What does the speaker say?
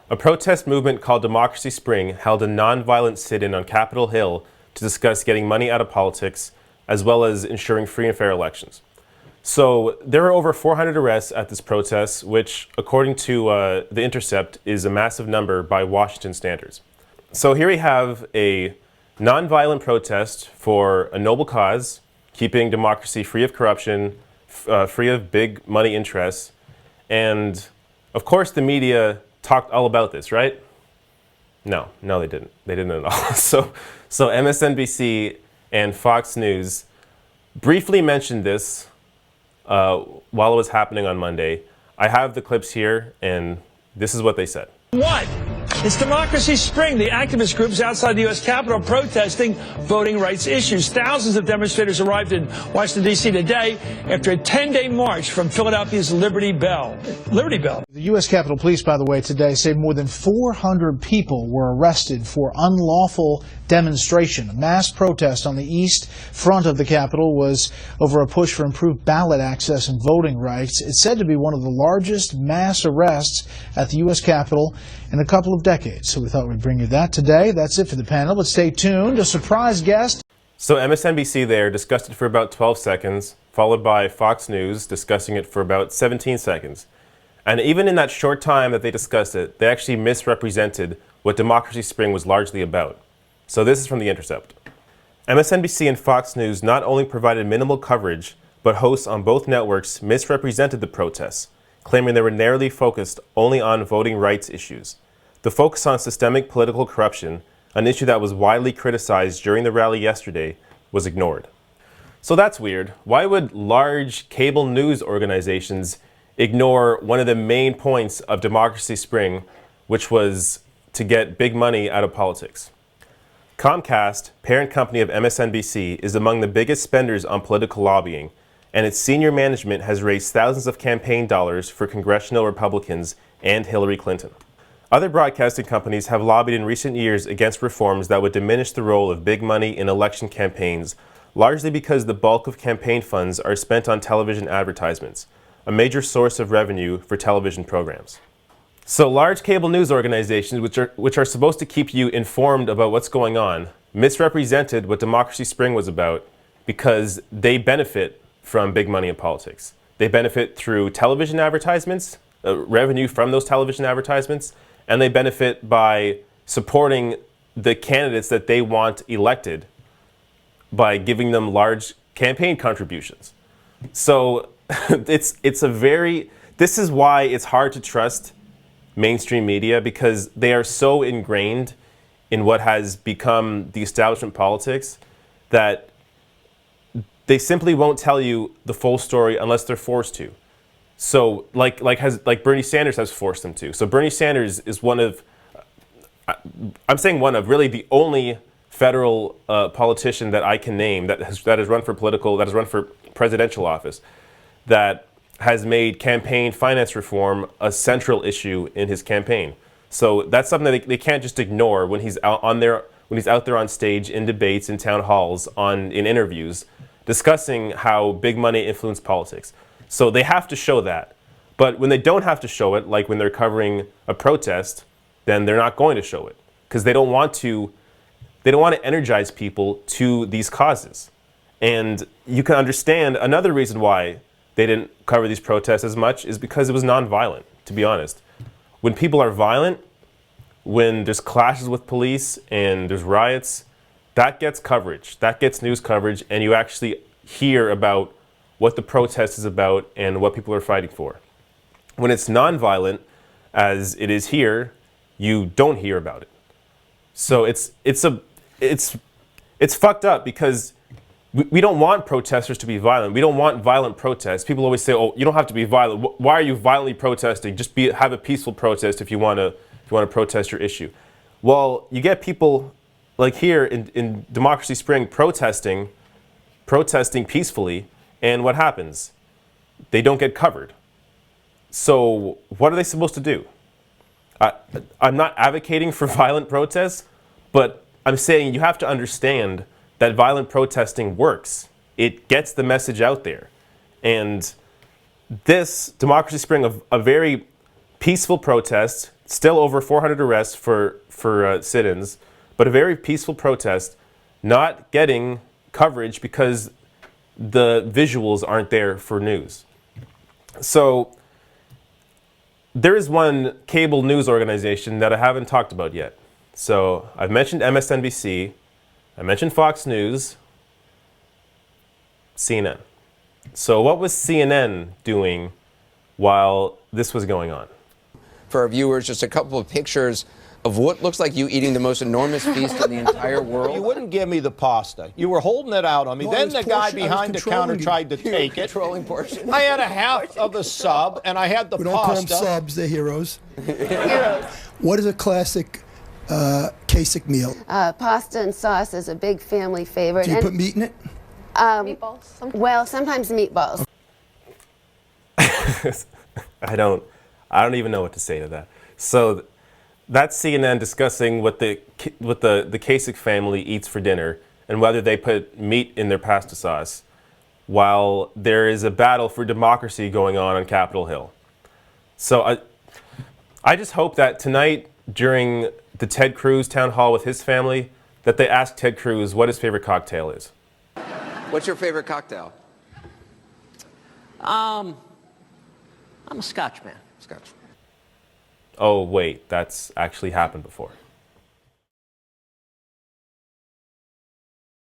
A protest movement called Democracy Spring held a non-violent sit-in on Capitol Hill to discuss getting money out of politics, as well as ensuring free and fair elections. So there were over 400 arrests at this protest, which, according to The Intercept, is a massive number by Washington standards. So here we have a non-violent protest for a noble cause, keeping democracy free of corruption, free of big money interests, and of course the media talked all about this, right? No, they didn't. They didn't at all. So MSNBC and Fox News briefly mentioned this while it was happening on Monday. I have the clips here, and this is what they said. What? It's Democracy Spring, the activist groups outside the U.S. Capitol protesting voting rights issues. Thousands of demonstrators arrived in Washington, D.C. today after a 10-day march from Philadelphia's Liberty Bell. The U.S. Capitol Police, by the way, today say more than 400 people were arrested for unlawful demonstration. A mass protest on the east front of the Capitol was over a push for improved ballot access and voting rights. It's said to be one of the largest mass arrests at the U.S. Capitol in a couple of decades. So we thought we'd bring you that today. That's it for the panel, but stay tuned. A surprise guest. So MSNBC there discussed it for about 12 seconds, followed by Fox News discussing it for about 17 seconds. And even in that short time that they discussed it, they actually misrepresented what Democracy Spring was largely about. So this is from The Intercept. MSNBC and Fox News not only provided minimal coverage, but hosts on both networks misrepresented the protests, claiming they were narrowly focused only on voting rights issues. The focus on systemic political corruption, an issue that was widely criticized during the rally yesterday, was ignored. So that's weird. Why would large cable news organizations ignore one of the main points of Democracy Spring, which was to get big money out of politics? Comcast, parent company of MSNBC, is among the biggest spenders on political lobbying, and its senior management has raised thousands of campaign dollars for congressional Republicans and Hillary Clinton. Other broadcasting companies have lobbied in recent years against reforms that would diminish the role of big money in election campaigns, largely because the bulk of campaign funds are spent on television advertisements, a major source of revenue for television programs. So large cable news organizations, which are supposed to keep you informed about what's going on, misrepresented what Democracy Spring was about because they benefit from big money in politics. They benefit through television advertisements, revenue from those television advertisements, and they benefit by supporting the candidates that they want elected by giving them large campaign contributions. So this is why it's hard to trust mainstream media, because they are so ingrained in what has become the establishment politics that they simply won't tell you the full story unless they're forced to. So like Bernie Sanders has forced them to. So Bernie Sanders is really the only federal politician that I can name that has run for presidential office that has made campaign finance reform a central issue in his campaign. So that's something that they can't just ignore when he's out there on stage, in debates, in town halls, in interviews, discussing how big money influenced politics. So they have to show that. But when they don't have to show it, like when they're covering a protest, then they're not going to show it, because they don't want to energize people to these causes. And you can understand another reason why they didn't cover these protests as much is because it was nonviolent, to be honest. When people are violent, when there's clashes with police and there's riots, that gets coverage, that gets news coverage, and you actually hear about what the protest is about and what people are fighting for. When it's nonviolent, as it is here, you don't hear about it. So it's fucked up, because we don't want protesters to be violent. We don't want violent protests. People always say, "Oh, you don't have to be violent. Why are you violently protesting? Just have a peaceful protest if you want to protest your issue." Well, you get people like here in Democracy Spring protesting peacefully, and what happens? They don't get covered. So what are they supposed to do? I'm not advocating for violent protests, but I'm saying you have to understand that violent protesting works. It gets the message out there. And this Democracy Spring, a very peaceful protest, Still over 400 arrests for sit-ins, but a very peaceful protest, not getting coverage because the visuals aren't there for news. So there is one cable news organization that I haven't talked about yet. So I've mentioned MSNBC, I mentioned Fox News, CNN. So what was CNN doing while this was going on? For our viewers, just a couple of pictures of what looks like you eating the most enormous feast in the entire world. You wouldn't give me the pasta. You were holding it out on me. No, Then the guy portion- I was behind the counter controlling you. tried to take it. Controlling portion. I had a half of the sub, and I had the We don't call them pasta. subs, they're heroes. What is a classic Kasich meal? Pasta and sauce is a big family favorite. Do you And, put meat in it? meatballs? Well, sometimes meatballs. I don't even know what to say to that. So that's CNN discussing what the Kasich family eats for dinner and whether they put meat in their pasta sauce, while there is a battle for democracy going on Capitol Hill. So I just hope that tonight during the Ted Cruz town hall with his family, that they ask Ted Cruz what his favorite cocktail is. What's your favorite cocktail? I'm a Scotch man. Scotch. Oh wait, that's actually happened before.